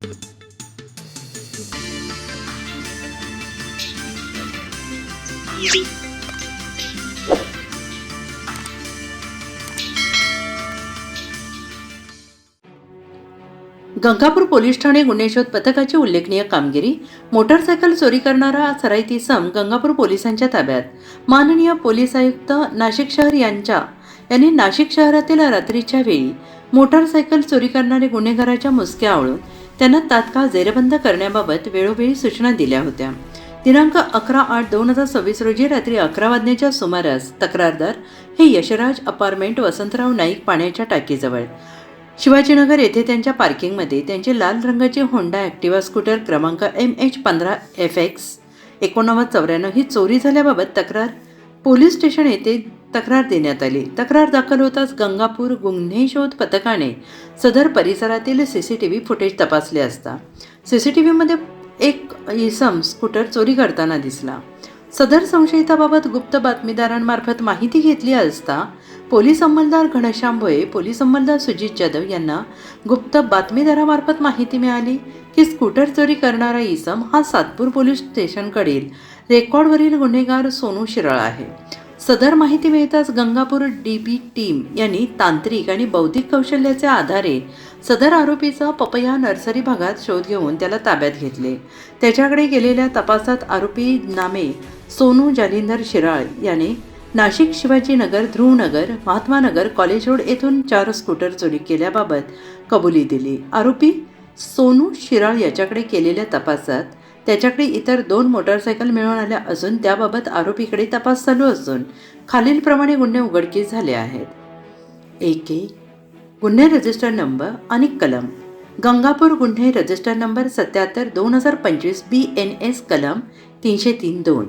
Gangapur police Thane गुन्हे शोध पथकाची उल्लेखनीय कामगिरी. मोटारसायकल चोरी करणारा सराईत इसम गंगापूर पोलिसांच्या ताब्यात. माननीय पोलीस आयुक्त नाशिक शहर यांनी नाशिक शहरातील रात्रीच्या वेळी मोटारसायकल चोरी करणारे गुन्हेगाराच्या मुसक्या आवळून त्यांना तात्काळ जेरबंद करण्याबाबत वेळोवेळी सूचना दिल्या होत्या. दिनांक 11/8/2026 रोजी रात्री 11 वाजण्याच्या सुमारास तक्रारदार हे यशराज अपार्टमेंट वसंतराव नाईक पाण्याच्या टाकीजवळ शिवाजीनगर येथे त्यांच्या पार्किंगमध्ये त्यांची लाल रंगाची होंडा ॲक्टिवा स्कूटर क्रमांक MH15FX 8994 ही चोरी झाल्याबाबत पोलीस स्टेशन येथे तक्रार देण्यात आली. तक्रार दाखल होताच गंगापूर गुन्हे शोध पथकाने सदर परिसरातील CCTV फुटेज तपासले असता CCTVमध्ये एक इसम स्कूटर चोरी करताना दिसला. सदर संशयिताबाबत गुप्त बातमीदारांमार्फत माहिती घेतली असता पोलीस अंमलदार घनश्याम भोये, पोलीस अंमलदार सुजित जाधव यांना गुप्त बातमीदारामार्फत माहिती मिळाली की स्कूटर चोरी करणारा इसम हा सातपूर पोलीस स्टेशनकडील रेकॉर्डवरील गुन्हेगार सोनू शिराळ आहे. सदर माहिती मिळताच गंगापूर DB टीम यांनी तांत्रिक आणि बौद्धिक कौशल्याच्या आधारे सदर आरोपीचा पपया नर्सरी भागात शोध घेऊन त्याला ताब्यात घेतले. त्याच्याकडे गेलेल्या तपासात आरोपी नामे सोनू जालिंदर शिराळ याने नाशिक शिवाजीनगर, ध्रुवनगर, महात्मानगर, कॉलेज रोड येथून 4 स्कूटर चोरी केल्याबाबत कबुली दिली. आरोपी सोनू शिराळ याच्याकडे केलेल्या तपासात त्याच्याकडे इतर 2 मोटारसायकल मिळून आल्या असून त्याबाबत आरोपीकडे तपास चालू असून खालीलप्रमाणे गुन्हे उघडकीस झाले आहेत. 1. गुन्हे रजिस्टर नंबर आणि कलम गंगापूर गुन्हे रजिस्टर नंबर 77/2025 BNS कलम 303-2.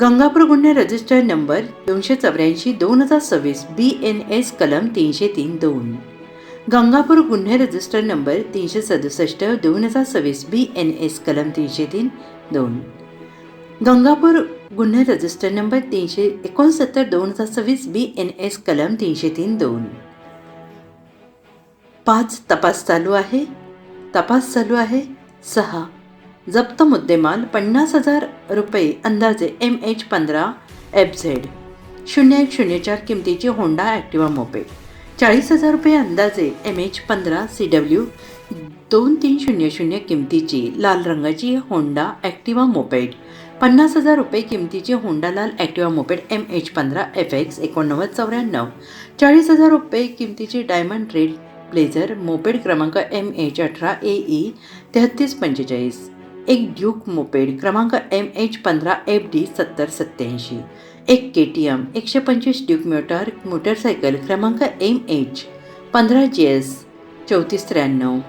गंगापूर गुन्हे रजिस्टर नंबर 284/2026 BNS कलम 303-2. गंगापूर गुन्हे रजिस्टर नंबर 367/2026 BNS कलम 303-2. गंगापूर गुन्हे रजिस्टर नंबर 369/2026 BNS कलम 303-2. 5. तपास चालू आहे. 6. जप्त मुद्देमाल 50,000 रुपये अंदाजे MH15FZ 0104 किमतीची होंडा ॲक्टिवा मोपेड, 40,000 रुपये अंदाजे MH15 CW 2300 किमतीची लाल रंगाची होंडा ॲक्टिवा मोपेड, 50,000 रुपये किमतीची होंडा लाल ॲक्टिवा मोपेड MH15FX 8994, 40,000 रुपये किमतीची डायमंड रेड ब्लेझर मोपेड क्रमांक MH18AE 3345, एक ड्यूक मोपेड क्रमांक MH15FD 7087, एक KTM 125 ड्यूक मोटरसायकल क्रमांक MH15GS 3493.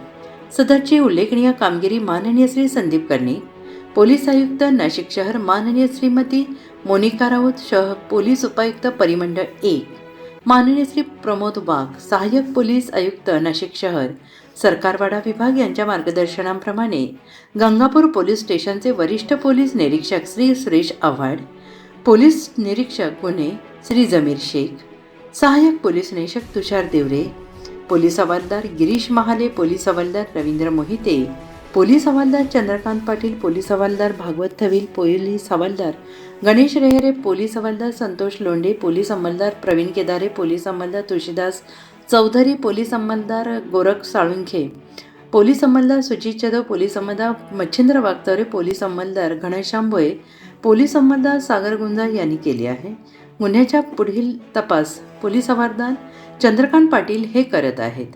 सदरची उल्लेखनीय कामगिरी माननीय श्री संदीप कर्णिक, पोलीस आयुक्त नाशिक शहर, माननीय श्रीमती मोनिका राऊत पोलीस उपायुक्त परिमंडळ 1, माननीय श्री प्रमोद वाघ सहाय्यक पोलीस आयुक्त नाशिक शहर सरकारवाडा विभाग यांच्या मार्गदर्शनाप्रमाणे गंगापूर पोलीस स्टेशनचे वरिष्ठ पोलीस निरीक्षक श्री सुरेश आव्हाड, पोलीस निरीक्षक गुन्हे श्री जमीर शेख, सहाय्यक पोलीस निरीक्षक तुषार देवरे, पोलीस हवालदार गिरीश महाले, पोलीस हवालदार रवींद्र मोहिते, पोलीस हवालदार चंद्रकांत पाटील, पोलीस हवालदार भागवत थविल, पोलीस हवालदार गणेश रेहरे, पोलीस हवालदार संतोष लोंढे, पोलीस अंमलदार प्रवीण केदारे, पोलीस अंमलदार तुळशीदास चौधरी, पोलीस अंमलदार गोरख साळुंखे, पोलीस अंमलदार सुजित जाधव, पोलीस अंमलदार मच्छिंद्र वागचौरे, पोलीस अंमलदार घनश्याम भोये, पोलीस अंमलदार सागर गुंजाळ यांनी केली आहे. गुन्ह्याच्या पुढील तपास पोलीस हवालदार चंद्रकांत पाटील हे करत आहेत.